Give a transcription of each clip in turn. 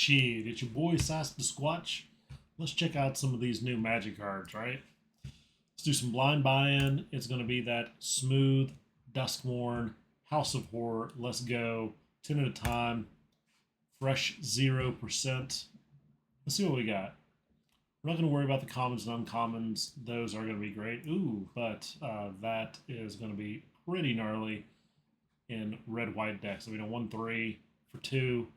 shit, it's your boy Sass the Squatch. Let's check out some of these new magic cards, right? Let's do some blind buy-in. It's going to be that smooth Duskmourn, House of Horror. Let's go. 10 at a time. Fresh 0%. Let's see what we got. We're not going to worry about the commons and uncommons. Those are going to be great. Ooh, but that is going to be pretty gnarly in red-white decks. So we know 1-3 for 2.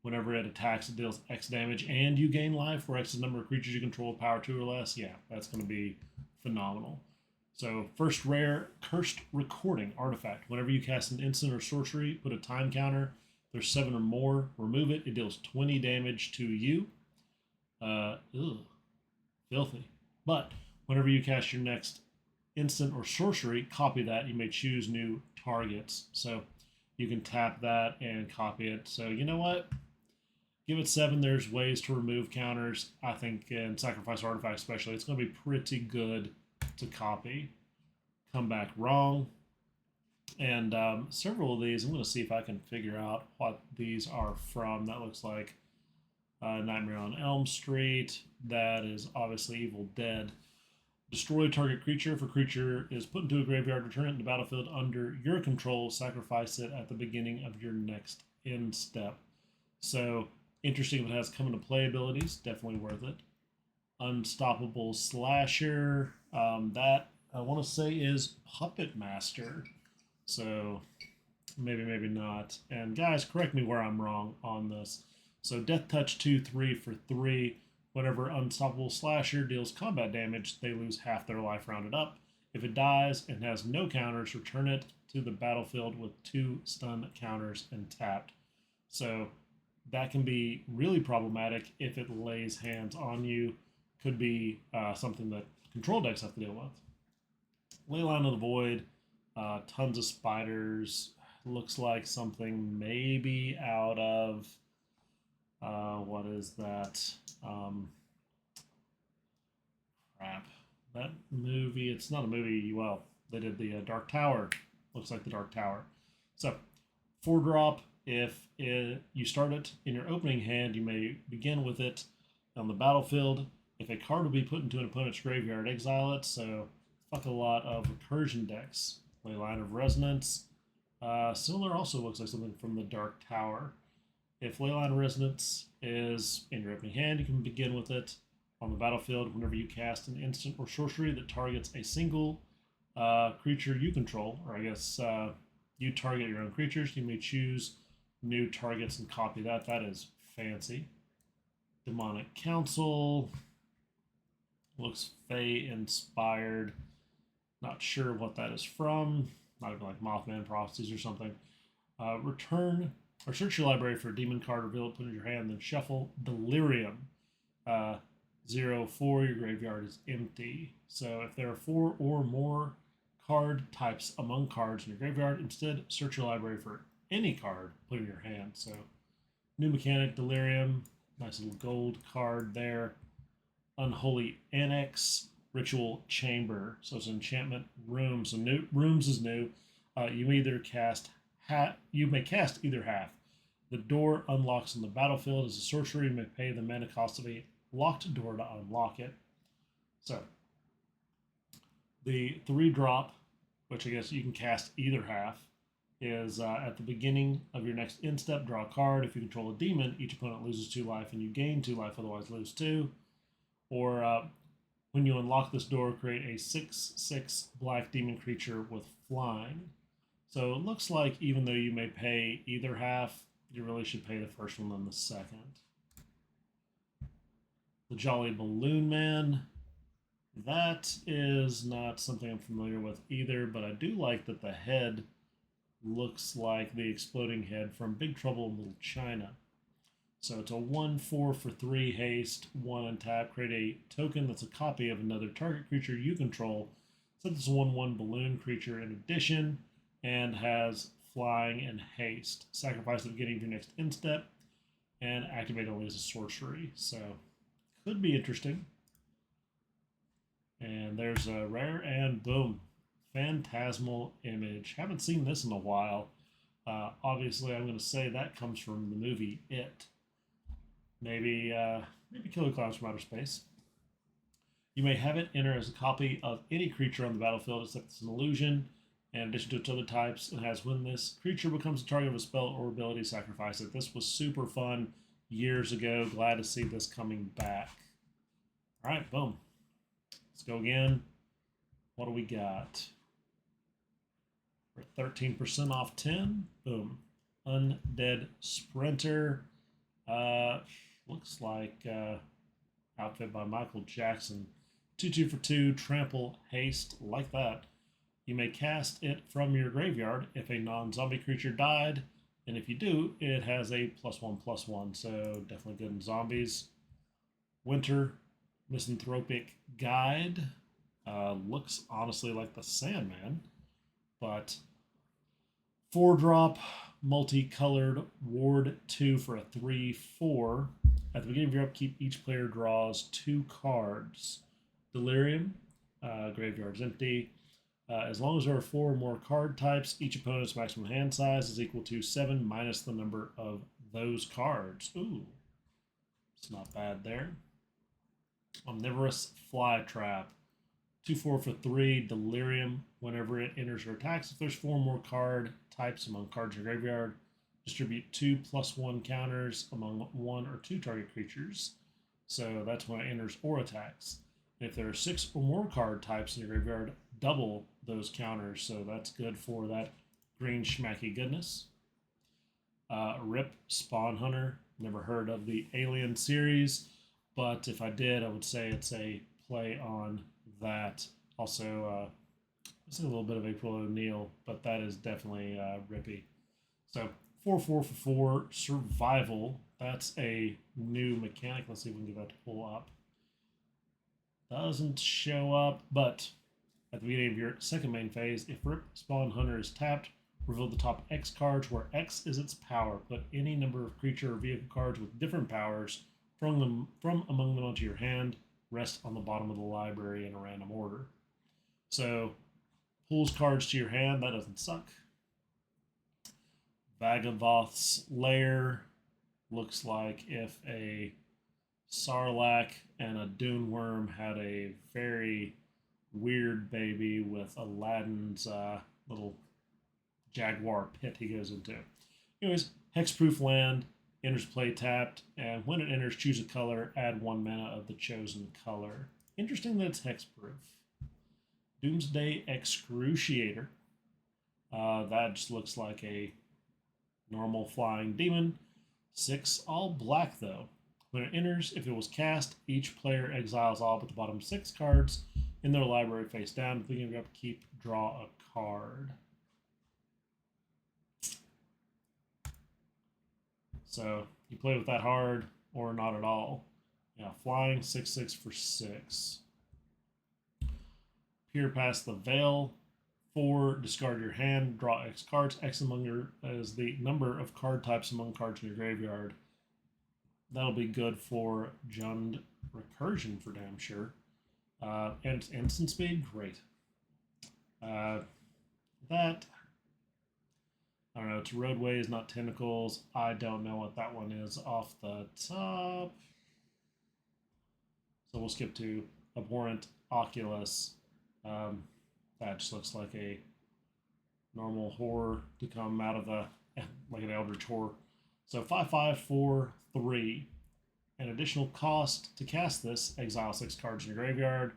Whenever it attacks, it deals X damage, and you gain life, where X is the number of creatures you control with power 2 or less. Yeah, that's going to be phenomenal. So, first rare, Cursed Recording artifact. Whenever you cast an instant or sorcery, put a time counter. There's 7 or more. Remove it. It deals 20 damage to you. Filthy. But whenever you cast your next instant or sorcery, copy that. You may choose new targets. So you can tap that and copy it. So you know what? Give it 7. There's ways to remove counters. I think in Sacrifice Artifact especially, it's going to be pretty good to copy. Come back wrong. And several of these, I'm going to see if I can figure out what these are from. That looks like Nightmare on Elm Street. That is obviously Evil Dead. Destroy target creature. If a creature is put into a graveyard, return it to the battlefield under your control. Sacrifice it at the beginning of your next end step. So, interesting if it has come into play abilities. Definitely worth it. Unstoppable Slasher. That, I want to say, is Puppet Master. So, maybe not. And guys, correct me where I'm wrong on this. So, Death Touch 2-3 for 3. Whenever Unstoppable Slasher deals combat damage, they lose half their life rounded up. If it dies and has no counters, return it to the battlefield with 2 stun counters and tapped. So that can be really problematic if it lays hands on you. Could be something that control decks have to deal with. Leyline of the Void, tons of spiders. Looks like something maybe out of what is that? Crap. That movie, it's not a movie, well, they did the Dark Tower. Looks like the Dark Tower. So, 4-drop, if you start it in your opening hand, you may begin with it on the battlefield. If a card will be put into an opponent's graveyard, exile it. So, fuck a lot of recursion decks. Leyline of Resonance. Similar also looks like something from the Dark Tower. If Leyline of Resonance is in your opening hand, you can begin with it on the battlefield whenever you cast an instant or sorcery that targets a single creature you control, or I guess you target your own creatures. You may choose new targets and copy that. That is fancy. Demonic Council. Looks Fey inspired. Not sure what that is from. Not even like Mothman Prophecies or something. Return or search your library for a demon card, reveal it, put it in your hand, then shuffle Delirium. 0-4, your graveyard is empty. So if there are 4 or more card types among cards in your graveyard, instead search your library for any card, put it in your hand. So new mechanic, Delirium, nice little gold card there. Unholy Annex, Ritual Chamber. So it's an enchantment room. So new rooms is new. You may cast either half. The door unlocks on the battlefield as a sorcery. You may pay the mana cost of a locked door to unlock it. So the 3-drop, which I guess you can cast either half, is at the beginning of your next end step, draw a card. If you control a demon, each opponent loses 2 life and you gain 2 life, otherwise lose 2. Or when you unlock this door, create a 6/6 black demon creature with flying. So it looks like even though you may pay either half, you really should pay the first one than the second. The Jolly Balloon Man. That is not something I'm familiar with either, but I do like that the head looks like the exploding head from Big Trouble in Little China. So it's a 1-4 for 3 haste, 1 untap. Create a token that's a copy of another target creature you control. So it's a 1/1 balloon creature in addition, and has flying and haste. Sacrifice at the beginning of your next end step, and activate only as a sorcery. So could be interesting. And there's a rare, and boom, Phantasmal Image. Haven't seen this in a while. Obviously, I'm going to say that comes from the movie It. Maybe Killer Clowns from Outer Space. You may have it enter as a copy of any creature on the battlefield except it's an illusion. In addition to its other types, it has when this creature becomes the target of a spell or ability, sacrifice it. This was super fun years ago. Glad to see this coming back. All right, boom. Let's go again. What do we got? We're 13% off 10. Boom. Undead Sprinter. Looks like outfit by Michael Jackson. 2/2 for 2. Trample Haste. Like that. You may cast it from your graveyard if a non-zombie creature died. And if you do, it has a +1/+1. So definitely good in zombies. Winter Misanthropic Guide. Looks honestly like the Sandman. But 4-drop multicolored ward 2 for a 3/4. At the beginning of your upkeep, each player draws 2 cards. Delirium, graveyard's empty. As long as there are 4 or more card types, each opponent's maximum hand size is equal to 7 minus the number of those cards. Ooh, it's not bad there. Omnivorous Flytrap. 2/4 for 3. Delirium. Whenever it enters or attacks, if there's 4 more card types among cards in your graveyard, distribute 2 +1 counters among 1 or 2 target creatures. So that's when it enters or attacks. If there are 6 or more card types in your graveyard, double those counters. So that's good for that green schmacky goodness. Rip Spawn Hunter. Never heard of the Alien series, but if I did, I would say it's a play on that. Also, it's a little bit of April O'Neil, but that is definitely rippy. So 4/4 for 4. Survival. That's a new mechanic. Let's see if we can get that to pull up. Doesn't show up, but at the beginning of your second main phase, if Rip Spawn Hunter is tapped, reveal the top X cards where X is its power. Put any number of creature or vehicle cards with different powers from among them onto your hand. Rest on the bottom of the library in a random order. So, pulls cards to your hand. That doesn't suck. Vagavoth's Lair. Looks like if a Sarlacc and a Duneworm had a very weird baby with Aladdin's little jaguar pit he goes into. Anyways, hexproof land, enters play tapped, and when it enters, choose a color, add 1 mana of the chosen color. Interesting that it's hexproof. Doomsday Excruciator. That just looks like a normal flying demon. 6 all black though. When it enters, if it was cast, each player exiles all but the bottom 6 cards in their library face down. At the beginning of your upkeep, draw a card. So you play with that hard or not at all. Yeah, flying 6/6 for 6. Peer past the veil. 4, discard your hand, draw X cards. X among your is the number of card types among cards in your graveyard. That'll be good for Jund Recursion for damn sure. And instant speed, great. That, I don't know, it's roadways, not tentacles. I don't know what that one is off the top. So we'll skip to Abhorrent Oculus. That just looks like a normal horror to come out of the, like an Eldritch horror. So 5/5 for 3. An additional cost to cast this, exile 6 cards in your graveyard.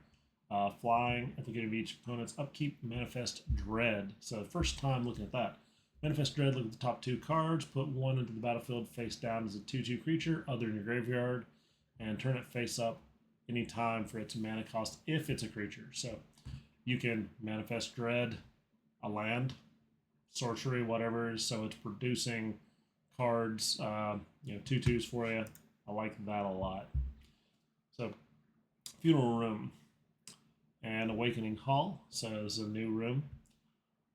Flying at the beginning of each opponent's upkeep, Manifest Dread. So first time looking at that. Manifest Dread, look at the top 2 cards, put 1 into the battlefield face down as a 2/2 creature other than your graveyard, and turn it face up anytime for its mana cost if it's a creature. So you can Manifest Dread, a land, sorcery, whatever, so it's producing cards, 2/2s for you. I like that a lot. So, Funeral Room and Awakening Hall. So this is a new room.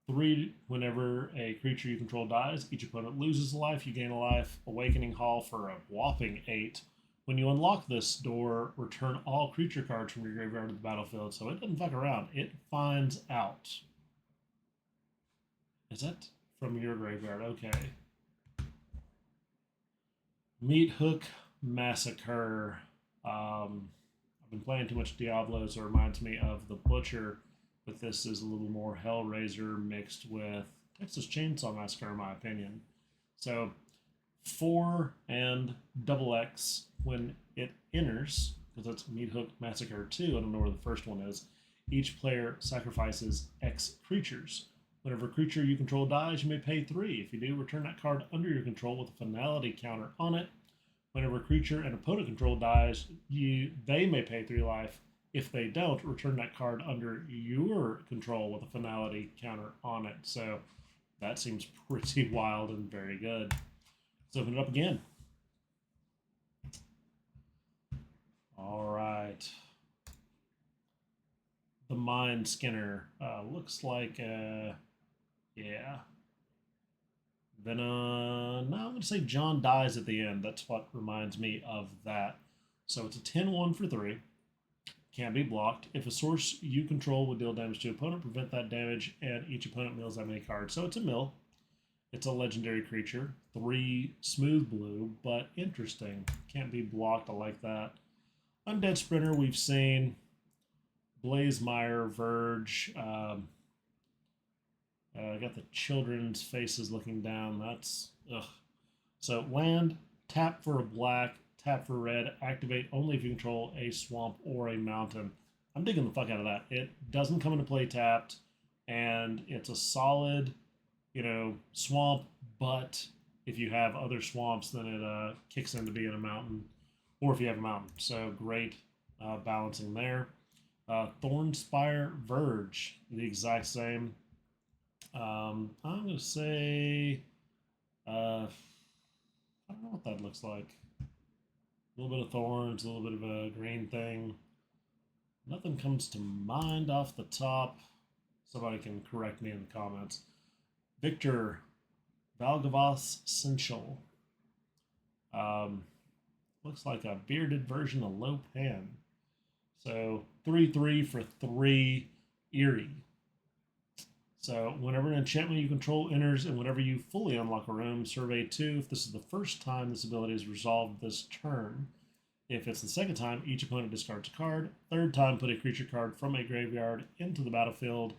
3, whenever a creature you control dies, each opponent loses a life, you gain a life. Awakening Hall for a whopping 8. When you unlock this door, return all creature cards from your graveyard to the battlefield. So it doesn't fuck around. It finds out. Is that from your graveyard? Okay. Meat Hook Massacre. I've been playing too much Diablo, so it reminds me of the Butcher, but this is a little more Hellraiser mixed with Texas Chainsaw Massacre, in my opinion. So 4 and double X when it enters, because that's Meat Hook Massacre 2. I don't know where the first one is. Each player sacrifices X creatures. Whenever a creature you control dies, you may pay 3. If you do, return that card under your control with a finality counter on it. Whenever a creature an opponent control dies, they may pay 3 life. If they don't, return that card under your control with a finality counter on it. So that seems pretty wild and very good. Let's open it up again. All right. The Mind Skinner. Looks like, yeah. Then, no, I'm going to say John dies at the end. That's what reminds me of that. So it's a 10-1 for 3. Can't be blocked. If a source you control would deal damage to an opponent, prevent that damage, and each opponent mills that many cards. So it's a mill. It's a legendary creature. 3 smooth blue, but interesting. Can't be blocked. I like that. Undead Sprinter, we've seen. Blazemire, Verge. I got the children's faces looking down. That's ugh. So land, tap for a black, tap for red, activate only if you control a swamp or a mountain. I'm digging the fuck out of that. It doesn't come into play tapped, and it's a solid, swamp, but if you have other swamps, then it kicks into being a mountain, or if you have a mountain. So great balancing there. Thornspire Verge, the exact same. I'm going to say, I don't know what that looks like. A little bit of thorns, a little bit of a green thing. Nothing comes to mind off the top. Somebody can correct me in the comments. Victor Valgavas Sensual. Looks like a bearded version of Lopan. So 3/3 for 3 Eerie. So whenever an enchantment you control enters and whenever you fully unlock a room, survey 2. If this is the first time this ability is resolved this turn. If it's the second time, each opponent discards a card. Third time, put a creature card from a graveyard into the battlefield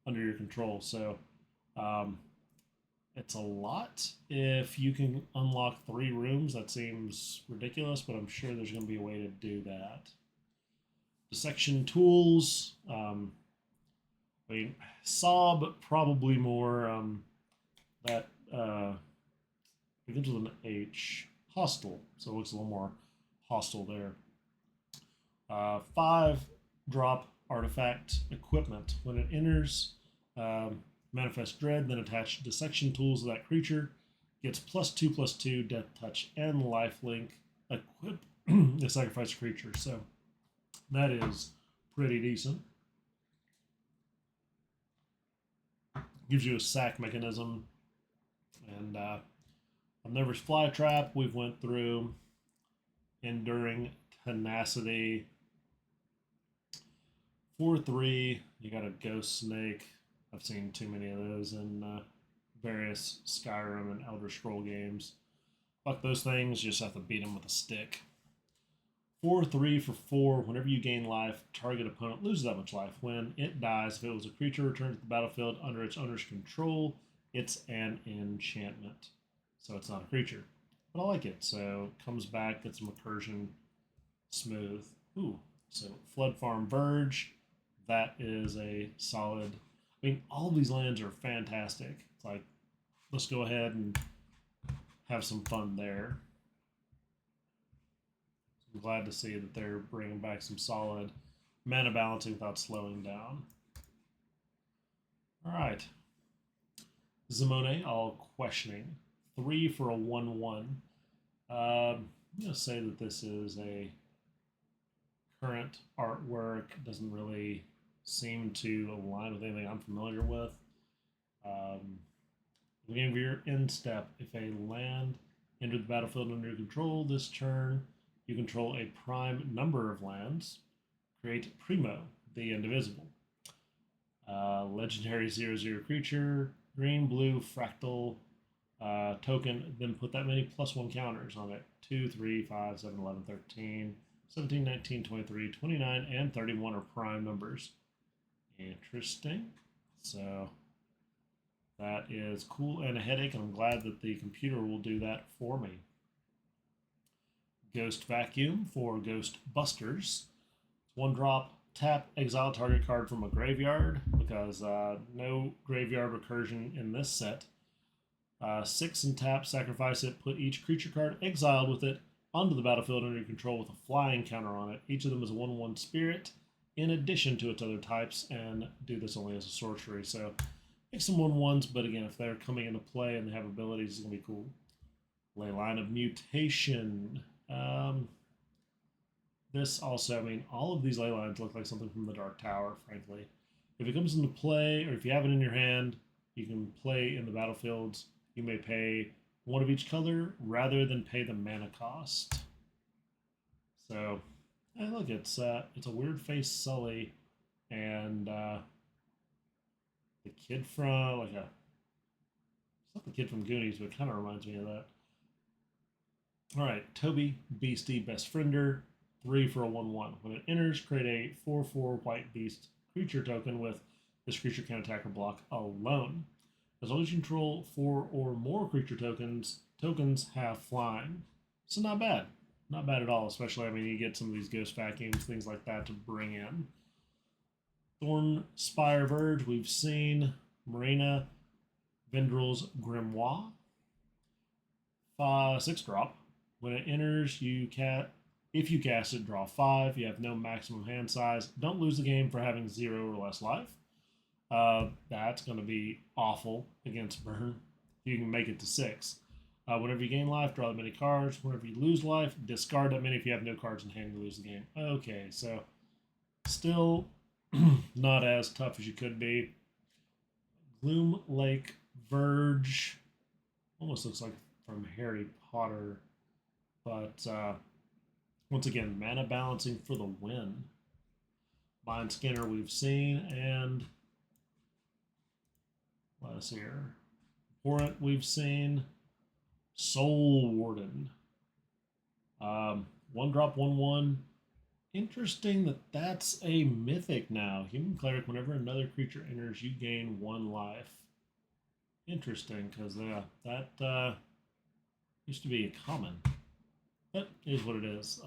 under your control. So it's a lot. If you can unlock 3 rooms, that seems ridiculous, but I'm sure there's going to be a way to do that. Dissection tools. Sob probably more. That begins with an H. Hostile, so it looks a little more hostile there. 5-drop artifact equipment. When it enters, manifest dread, then attach dissection tools to that creature. Gets +2/+2 death touch and lifelink. Equip the sacrifice creature. So that is pretty decent. Gives you a sack mechanism. And Omnivorous Flytrap we've went through. Enduring Tenacity. 4/3. You got a Ghost Snake. I've seen too many of those in various Skyrim and Elder Scroll games. Fuck those things. You just have to beat them with a stick. 4/3 for 4. Whenever you gain life, target opponent loses that much life. When it dies, if it was a creature returned to the battlefield under its owner's control, it's an enchantment. So it's not a creature. But I like it. So it comes back, gets some recursion, smooth. Ooh. So Flood Farm Verge. That is a solid. I mean, all of these lands are fantastic. It's like, let's go ahead and have some fun there. I'm glad to see that they're bringing back some solid mana balancing without slowing down. All right. Zimone, all questioning. 3 for a 1/1. I'm going to say that this is a current artwork. Doesn't really seem to align with anything I'm familiar with. Beginning of your end step, if a land entered the battlefield under your control this turn, you control a prime number of lands. Create Primo, the Indivisible. Legendary 0/0 creature, green, blue, fractal token, then put that many +1 counters on it 2, 3, 5, 7, 11, 13, 17, 19, 23, 29, and 31 are prime numbers. Interesting. So that is cool and a headache, and I'm glad that the computer will do that for me. Ghost Vacuum for Ghost Busters. 1 drop, tap, exile target card from a graveyard, because no graveyard recursion in this set. 6 and tap, sacrifice it, put each creature card exiled with it onto the battlefield under your control with a flying counter on it. Each of them is a 1/1 spirit in addition to its other types, and do this only as a sorcery. So make some 1/1s, but again, if they're coming into play and they have abilities, it's going to be cool. Leyline of Mutation. This also, I mean, all of these ley lines look like something from the Dark Tower, frankly. If it comes into play, or if you have it in your hand, you can play in the battlefields. You may pay 1 of each color rather than pay the mana cost. So, hey, look, it's a weird face Sully, and the kid from it's not the kid from Goonies, but it kind of reminds me of that. All right, Toby Beastie Best Friender, 3 for a 1/1. When it enters, create a 4/4 white beast creature token with this creature can attack or block alone. As long as you control 4 or more creature tokens have flying. So not bad. Not bad at all, especially, I mean, you get some of these Ghost Vacuums, things like that to bring in. Thorn Spire Verge, we've seen. Marina Vendrel's Grimoire. 6 drop. When it enters, if you cast it, draw 5. You have no maximum hand size. Don't lose the game for having 0 or less life. That's going to be awful against Burn. You can make it to 6. Whenever you gain life, draw that many cards. Whenever you lose life, discard that many. If you have no cards in hand, you lose the game. Okay, so still not as tough as you could be. Gloom Lake Verge. Almost looks like from Harry Potter. But once again, mana balancing for the win. Mind Skinner we've seen, and let's here. Horrent we've seen. Soul Warden. 1 drop, 1/1. Interesting that that's a mythic now. Human Cleric, whenever another creature enters, you gain 1 life. Interesting, because that used to be a common. But it is what it is.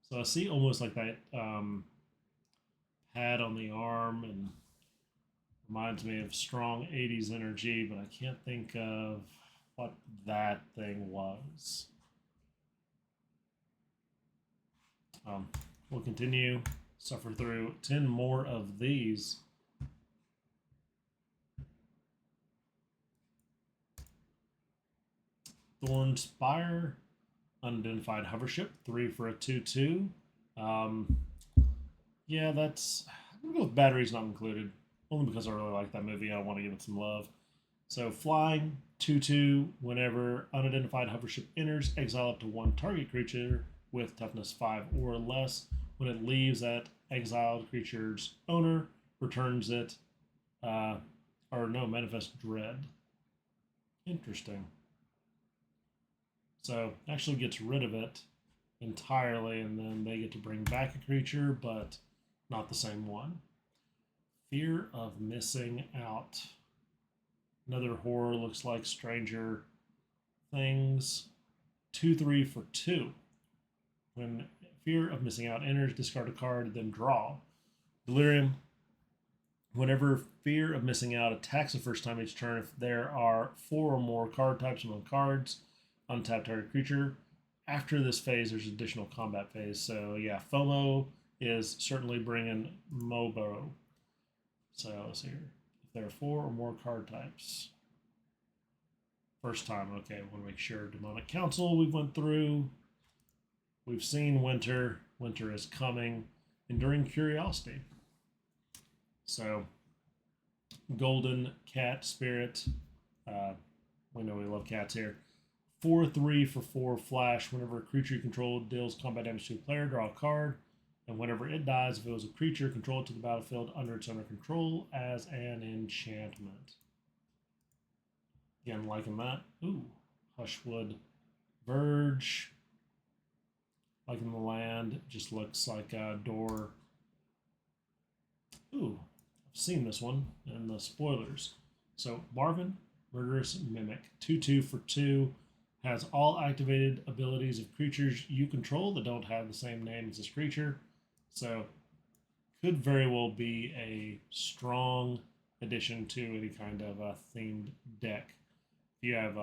So I see almost like that pad on the arm, and reminds me of strong 80s energy, but I can't think of what that thing was. We'll continue, suffer through 10 more of these. Thorn Spire, Unidentified Hovership, 3 for a 2/2. Yeah, I'm gonna go with batteries not included, only because I really like that movie. I want to give it some love. So flying, 2/2. Whenever Unidentified Hovership enters, exile up to 1 target creature with toughness 5 or less. When it leaves, that exiled creature's owner returns it, manifest dread. Interesting. So actually gets rid of it entirely, and then they get to bring back a creature, but not the same one. Fear of Missing Out. Another horror, looks like Stranger Things. 2/3 for 2. When Fear of Missing Out enters, discard a card, then draw. Delirium. Whenever Fear of Missing Out attacks the first time each turn, if there are 4 or more card types among cards, untap target creature. After this phase, there's additional combat phase. So yeah, FOMO is certainly bringing Mobo. So let's see here. If there are 4 or more card types. First time, okay, I want to make sure. Demonic Council we went through. We've seen Winter. Winter is coming. Enduring Curiosity. So, Golden Cat Spirit. We know we love cats here. 4/3 for 4 flash. Whenever a creature you control deals combat damage to a player, draw a card. And whenever it dies, if it was a creature, control it to the battlefield under its owner control as an enchantment. Again, liking that. Ooh, Hushwood Verge. Liking the land. Just looks like a door. Ooh, I've seen this one in the spoilers. So Marvin, Murderous Mimic, 2/2 for 2, has all activated abilities of creatures you control that don't have the same name as this creature. So could very well be a strong addition to any kind of themed deck. If you have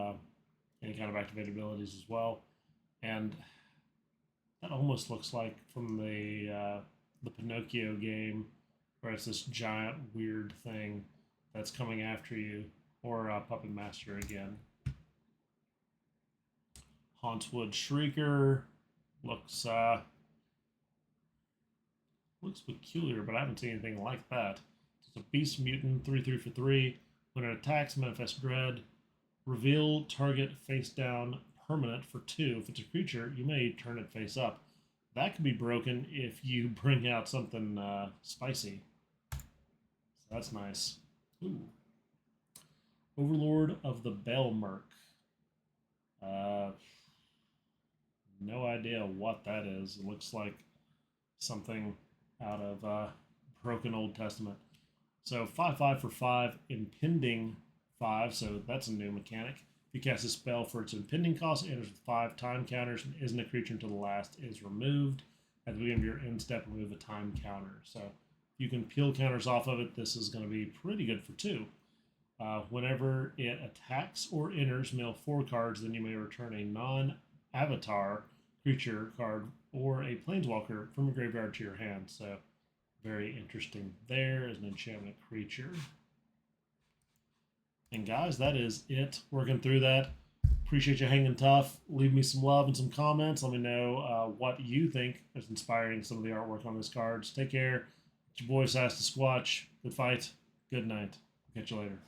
any kind of activated abilities as well, and that almost looks like from the Pinocchio game, where it's this giant weird thing that's coming after you, or Puppet Master again. Hauntswood Shrieker looks looks peculiar, but I haven't seen anything like that. It's a Beast Mutant, 3/3 for 3. When it attacks, manifest dread. Reveal target face down permanent for 2. If it's a creature, you may turn it face up. That could be broken if you bring out something spicy. So that's nice. Ooh. Overlord of the Belmerk. No idea what that is. It looks like something out of Broken Old Testament. So 5/5 for 5, impending 5, so that's a new mechanic. If you cast a spell for its impending cost, it enters with 5 time counters and isn't a creature until the last is removed. At the beginning of your end step, remove a time counter. So if you can peel counters off of it, this is going to be pretty good for 2. Whenever it attacks or enters, mill 4 cards, then you may return a non-avatar creature card or a planeswalker from a graveyard to your hand. So very interesting there as an enchantment creature. And guys, that is it. Working through that. Appreciate you hanging tough. Leave me some love and some comments. Let me know what you think is inspiring some of the artwork on these cards. Take care. It's your boy Sass the Squatch. Good fight. Good night. Catch you later.